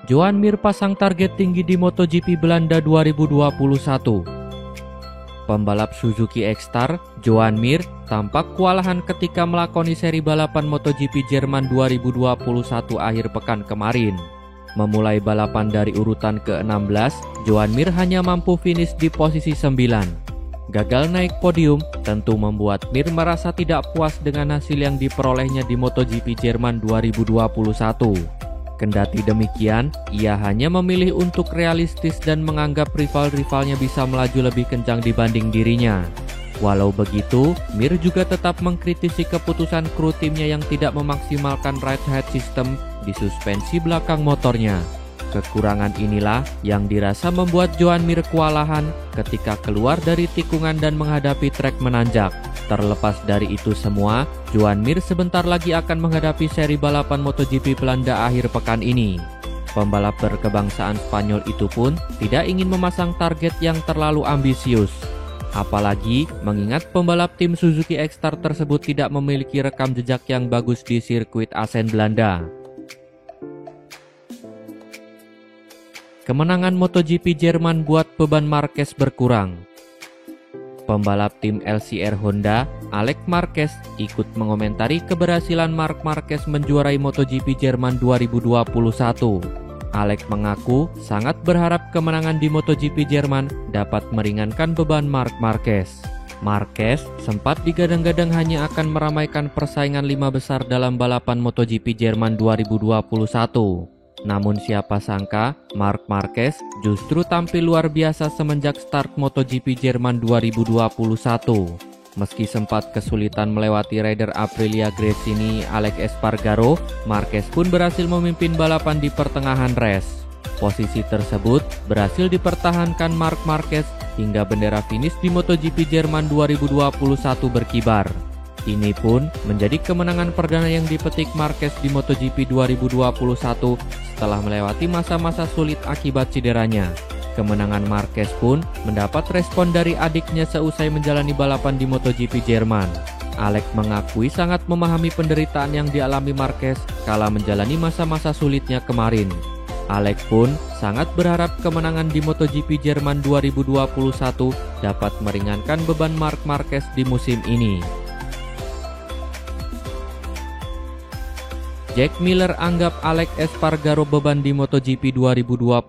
Joan Mir pasang target tinggi di MotoGP Belanda 2021. Pembalap Suzuki X-Star, Joan Mir, tampak kewalahan ketika melakoni seri balapan MotoGP Jerman 2021 akhir pekan kemarin. Memulai balapan dari urutan ke-16, Joan Mir hanya mampu finish di posisi 9. Gagal naik podium tentu membuat Mir merasa tidak puas dengan hasil yang diperolehnya di MotoGP Jerman 2021. Kendati demikian, ia hanya memilih untuk realistis dan menganggap rival-rivalnya bisa melaju lebih kencang dibanding dirinya. Walau begitu, Mir juga tetap mengkritisi keputusan kru timnya yang tidak memaksimalkan ride height system di suspensi belakang motornya. Kekurangan inilah yang dirasa membuat Joan Mir kewalahan ketika keluar dari tikungan dan menghadapi trek menanjak. Terlepas dari itu semua, Joan Mir sebentar lagi akan menghadapi seri balapan MotoGP Belanda akhir pekan ini. Pembalap berkebangsaan Spanyol itu pun tidak ingin memasang target yang terlalu ambisius. Apalagi mengingat pembalap tim Suzuki X-Star tersebut tidak memiliki rekam jejak yang bagus di sirkuit Assen Belanda. Kemenangan MotoGP Jerman buat beban Marquez berkurang. Pembalap tim LCR Honda, Alex Marquez, ikut mengomentari keberhasilan Marc Marquez menjuarai MotoGP Jerman 2021. Alex mengaku sangat berharap kemenangan di MotoGP Jerman dapat meringankan beban Marc Marquez. Marquez sempat digadang-gadang hanya akan meramaikan persaingan 5 besar dalam balapan MotoGP Jerman 2021. Namun siapa sangka, Marc Marquez justru tampil luar biasa semenjak start MotoGP Jerman 2021. Meski sempat kesulitan melewati rider Aprilia Gresini Alex Espargaro, Marquez pun berhasil memimpin balapan di pertengahan race. Posisi tersebut berhasil dipertahankan Marc Marquez hingga bendera finish di MotoGP Jerman 2021 berkibar. Ini pun menjadi kemenangan perdana yang dipetik Marquez di MotoGP 2021 setelah melewati masa-masa sulit akibat cederanya. Kemenangan Marquez pun mendapat respon dari adiknya seusai menjalani balapan di MotoGP Jerman. Alex mengakui sangat memahami penderitaan yang dialami Marquez kala menjalani masa-masa sulitnya kemarin. Alex pun sangat berharap kemenangan di MotoGP Jerman 2021 dapat meringankan beban Marc Marquez di musim ini. Jack Miller anggap Alex Espargaro beban di MotoGP 2021.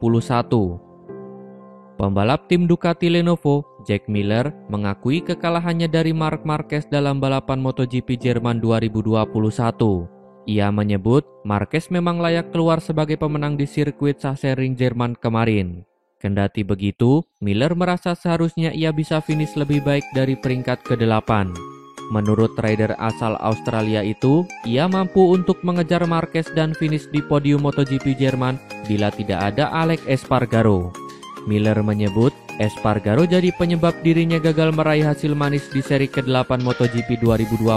Pembalap tim Ducati Lenovo, Jack Miller, mengakui kekalahannya dari Marc Marquez dalam balapan MotoGP Jerman 2021. Ia menyebut Marquez memang layak keluar sebagai pemenang di sirkuit Sachsenring Jerman kemarin. Kendati begitu, Miller merasa seharusnya ia bisa finish lebih baik dari peringkat ke-8. Menurut rider asal Australia itu, ia mampu untuk mengejar Marquez dan finish di podium MotoGP Jerman bila tidak ada Alex Espargaro. Miller menyebut Espargaro jadi penyebab dirinya gagal meraih hasil manis di seri ke-8 MotoGP 2021.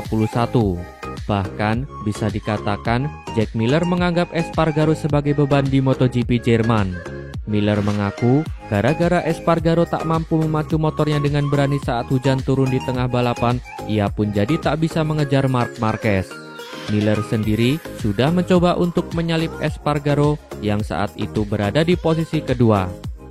Bahkan, bisa dikatakan Jack Miller menganggap Espargaro sebagai beban di MotoGP Jerman. Miller mengaku, gara-gara Espargaro tak mampu memacu motornya dengan berani saat hujan turun di tengah balapan, ia pun jadi tak bisa mengejar Marc Marquez. Miller sendiri sudah mencoba untuk menyalip Espargaro yang saat itu berada di posisi kedua.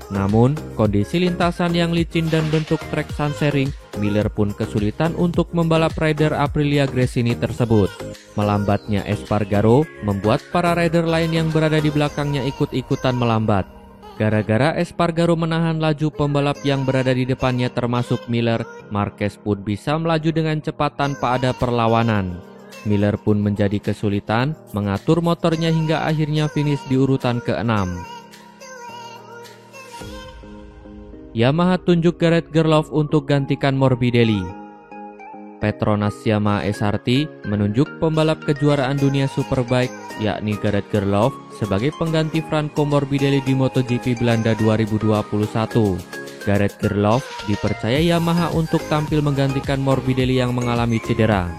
Namun, kondisi lintasan yang licin dan bentuk trek Sachsenring, Miller pun kesulitan untuk membalap rider Aprilia Gresini tersebut. Melambatnya Espargaro membuat para rider lain yang berada di belakangnya ikut-ikutan melambat. Gara-gara Espargaro menahan laju pembalap yang berada di depannya termasuk Miller, Marquez pun bisa melaju dengan cepat tanpa ada perlawanan. Miller pun menjadi kesulitan mengatur motornya hingga akhirnya finish di urutan ke-6. Yamaha tunjuk Gareth Gerloff untuk gantikan Morbidelli. Petronas Yamaha SRT menunjuk pembalap kejuaraan dunia Superbike yakni Gareth Gerloff sebagai pengganti Franco Morbidelli di MotoGP Belanda 2021. Gareth Gerloff dipercaya Yamaha untuk tampil menggantikan Morbidelli yang mengalami cedera.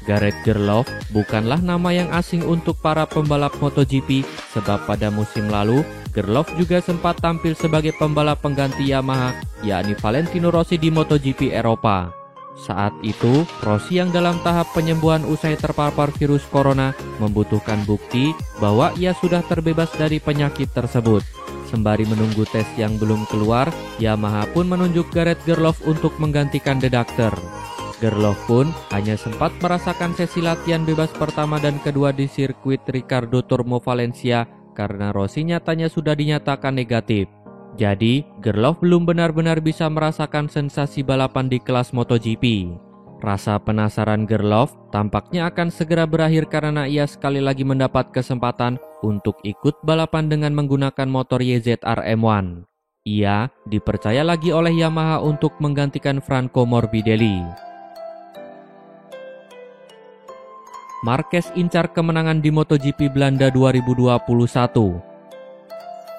Gareth Gerloff bukanlah nama yang asing untuk para pembalap MotoGP sebab pada musim lalu Gerloff juga sempat tampil sebagai pembalap pengganti Yamaha yakni Valentino Rossi di MotoGP Eropa. Saat itu, Rossi yang dalam tahap penyembuhan usai terpapar virus corona membutuhkan bukti bahwa ia sudah terbebas dari penyakit tersebut. Sembari menunggu tes yang belum keluar, Yamaha pun menunjuk Gareth Gerloff untuk menggantikan The Doctor. Gerloff pun hanya sempat merasakan sesi latihan bebas pertama dan kedua di sirkuit Ricardo Tormo Valencia karena Rossi nyatanya sudah dinyatakan negatif. Jadi, Gerloff belum benar-benar bisa merasakan sensasi balapan di kelas MotoGP. Rasa penasaran Gerloff tampaknya akan segera berakhir karena ia sekali lagi mendapat kesempatan untuk ikut balapan dengan menggunakan motor YZR M1. Ia dipercaya lagi oleh Yamaha untuk menggantikan Franco Morbidelli. Marquez incar kemenangan di MotoGP Belanda 2021.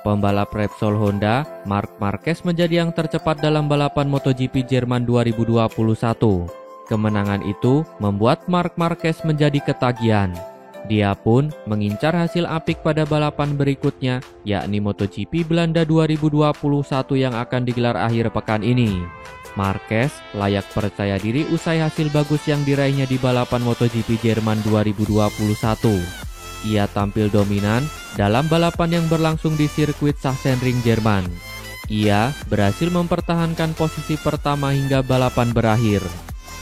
Pembalap Repsol Honda, Marc Marquez menjadi yang tercepat dalam balapan MotoGP Jerman 2021. Kemenangan itu membuat Marc Marquez menjadi ketagihan. Dia pun mengincar hasil apik pada balapan berikutnya, yakni MotoGP Belanda 2021 yang akan digelar akhir pekan ini. Marquez layak percaya diri usai hasil bagus yang diraihnya di balapan MotoGP Jerman 2021. Ia tampil dominan dalam balapan yang berlangsung di sirkuit Sachsenring, Jerman. Ia berhasil mempertahankan posisi pertama hingga balapan berakhir.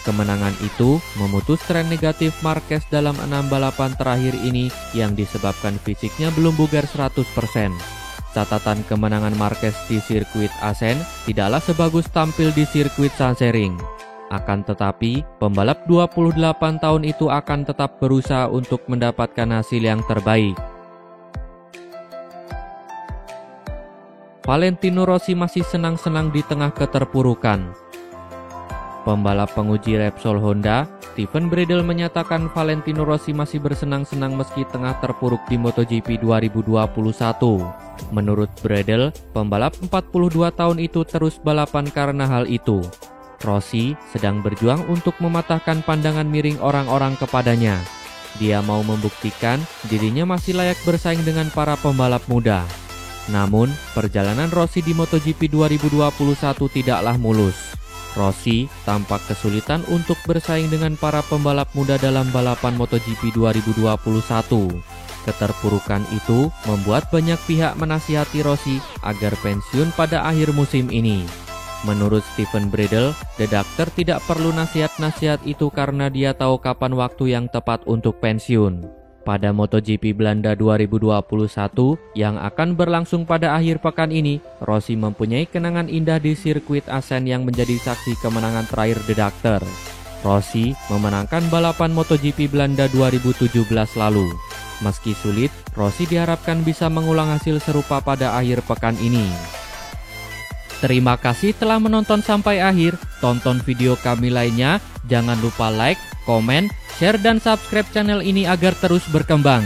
Kemenangan itu memutus tren negatif Marquez dalam 6 balapan terakhir ini yang disebabkan fisiknya belum bugar 100%. Catatan kemenangan Marquez di sirkuit Assen tidaklah sebagus tampil di sirkuit Sachsenring. Akan tetapi, pembalap 28 tahun itu akan tetap berusaha untuk mendapatkan hasil yang terbaik. Valentino Rossi masih senang-senang di tengah keterpurukan. Pembalap penguji Repsol Honda, Steven Bradl menyatakan Valentino Rossi masih bersenang-senang meski tengah terpuruk di MotoGP 2021. Menurut Bradl, pembalap 42 tahun itu terus balapan karena hal itu. Rossi sedang berjuang untuk mematahkan pandangan miring orang-orang kepadanya. Dia mau membuktikan dirinya masih layak bersaing dengan para pembalap muda. Namun, perjalanan Rossi di MotoGP 2021 tidaklah mulus. Rossi tampak kesulitan untuk bersaing dengan para pembalap muda dalam balapan MotoGP 2021. Keterpurukan itu membuat banyak pihak menasihati Rossi agar pensiun pada akhir musim ini. Menurut Steven Bradl, The Doctor tidak perlu nasihat-nasihat itu karena dia tahu kapan waktu yang tepat untuk pensiun. Pada MotoGP Belanda 2021 yang akan berlangsung pada akhir pekan ini, Rossi mempunyai kenangan indah di sirkuit Assen yang menjadi saksi kemenangan terakhir The Doctor. Rossi memenangkan balapan MotoGP Belanda 2017 lalu. Meski sulit, Rossi diharapkan bisa mengulang hasil serupa pada akhir pekan ini. Terima kasih telah menonton sampai akhir. Tonton video kami lainnya. Jangan lupa like, komen, share, dan subscribe channel ini agar terus berkembang.